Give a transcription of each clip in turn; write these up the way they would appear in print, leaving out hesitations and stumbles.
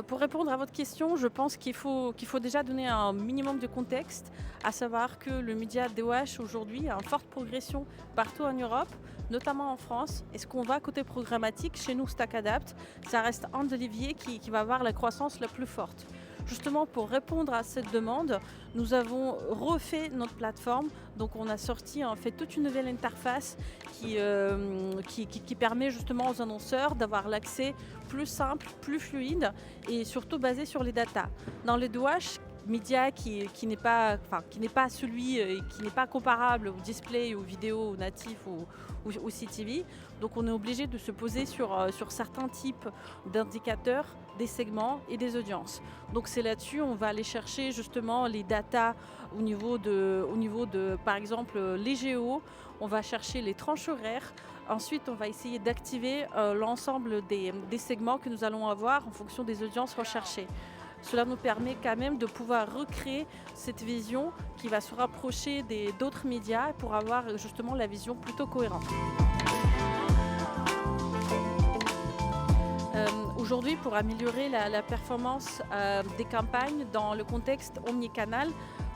pour répondre à votre question, je pense qu'il faut déjà donner un minimum de contexte, à savoir que le média DOH aujourd'hui a une forte progression partout en Europe, notamment en France. Et ce qu'on voit côté programmatique, chez nous, StackAdapt, ça reste un des leviers qui va avoir la croissance la plus forte. Justement, pour répondre à cette demande, nous avons refait notre plateforme. Donc, on a sorti en fait toute une nouvelle interface qui permet justement aux annonceurs d'avoir l'accès plus simple, plus fluide et surtout basé sur les datas. Dans les DOH, média qui n'est pas, enfin, qui n'est pas celui, qui n'est pas comparable au display, aux vidéos, aux natifs ou au CTV. Donc on est obligé de se poser sur certains types d'indicateurs, des segments et des audiences. Donc c'est là-dessus, on va aller chercher justement les datas au niveau de par exemple, les géos, on va chercher les tranches horaires. Ensuite, on va essayer d'activer l'ensemble des segments que nous allons avoir en fonction des audiences recherchées. Cela nous permet quand même de pouvoir recréer cette vision qui va se rapprocher d'autres médias pour avoir justement la vision plutôt cohérente. Aujourd'hui, pour améliorer la performance des campagnes dans le contexte omnicanal,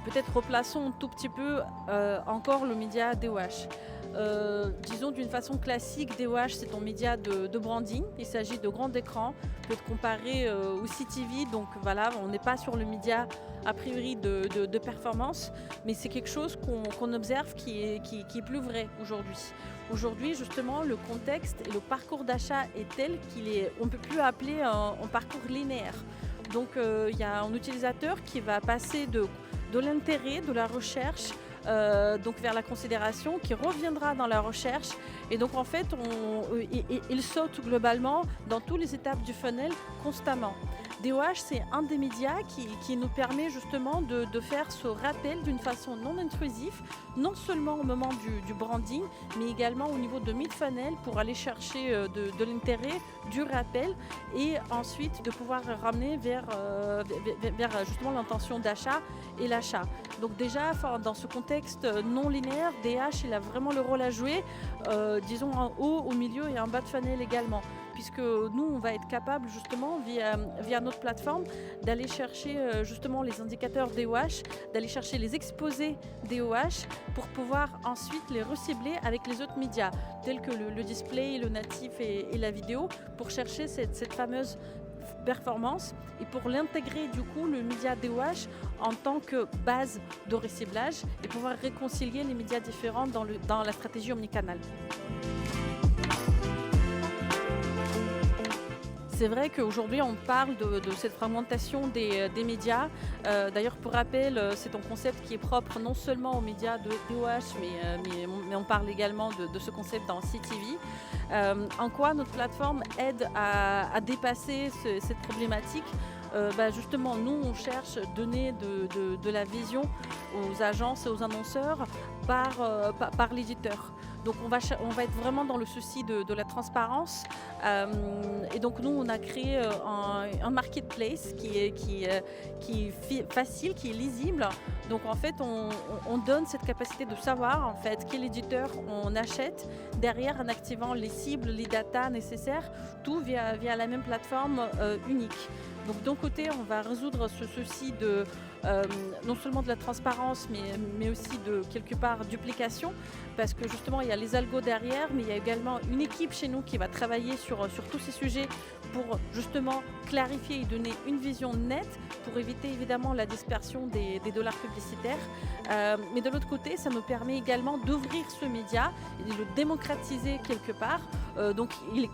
peut-être replaçons un tout petit peu encore le média DOH. Disons d'une façon classique, DOH c'est ton média de branding. Il s'agit de grands écrans, peut être comparé au CTV, donc voilà, on n'est pas sur le média a priori de performance, mais c'est quelque chose qu'on observe qui est plus vrai aujourd'hui. Aujourd'hui, justement, le contexte et le parcours d'achat est tel on ne peut plus appeler un parcours linéaire. Donc il y a un utilisateur qui va passer de l'intérêt, de la recherche, donc vers la considération, qui reviendra dans la recherche. Et donc en fait, il saute globalement dans toutes les étapes du funnel constamment. DOH, c'est un des médias qui nous permet justement de faire ce rappel d'une façon non intrusive, non seulement au moment du branding, mais également au niveau de mid-funnel pour aller chercher de l'intérêt, du rappel et ensuite de pouvoir ramener vers justement l'intention d'achat et l'achat. Donc déjà, dans ce contexte non linéaire, DH, il a vraiment le rôle à jouer, disons en haut, au milieu et en bas de funnel également. Puisque nous, on va être capable justement via notre plateforme d'aller chercher justement les indicateurs DOH, d'aller chercher les exposés DOH pour pouvoir ensuite les recibler avec les autres médias tels que le display, le natif et la vidéo pour chercher cette fameuse performance et pour l'intégrer du coup le média DOH en tant que base de reciblage et pouvoir réconcilier les médias différents dans la stratégie omnicanal. C'est vrai qu'aujourd'hui, on parle de cette fragmentation des médias. D'ailleurs, pour rappel, c'est un concept qui est propre non seulement aux médias de DOH, mais on parle également de ce concept dans CTV. En quoi notre plateforme aide à dépasser cette problématique? Justement, nous, on cherche à donner de la vision aux agences et aux annonceurs par l'éditeur. Donc on va être vraiment dans le souci de la transparence. Et donc nous, on a créé un marketplace qui est facile, qui est lisible. Donc en fait, on donne cette capacité de savoir en fait quel éditeur on achète derrière en activant les cibles, les datas nécessaires, tout via la même plateforme unique. Donc d'un côté, on va résoudre ce souci de non seulement de la transparence, mais aussi de quelque part duplication, parce que justement il y a les algos derrière, mais il y a également une équipe chez nous qui va travailler sur tous ces sujets pour justement clarifier et donner une vision nette pour éviter évidemment la dispersion des dollars publicitaires. Mais de l'autre côté, ça nous permet également d'ouvrir ce média et de le démocratiser quelque part. Donc il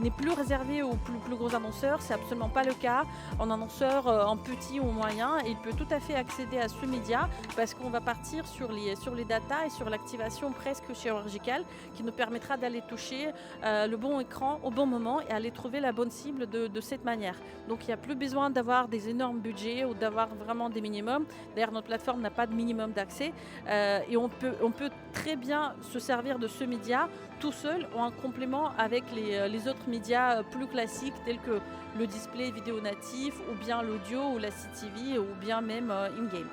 n'est plus réservé aux plus gros annonceurs, c'est absolument pas le cas. Un annonceur en petit ou moyen, il peut tout à fait accéder à ce média parce qu'on va partir sur les datas et sur l'activation presque chirurgicale qui nous permettra d'aller toucher le bon écran au bon moment et aller trouver la bonne cible de cette manière. Donc il n'y a plus besoin d'avoir des énormes budgets ou d'avoir vraiment des minimums. D'ailleurs, notre plateforme n'a pas de minimum d'accès et on peut très bien se servir de ce média tout seul ou en complément avec les autres médias plus classiques tels que le display vidéo natif ou bien l'audio ou la CTV ou bien même in-game.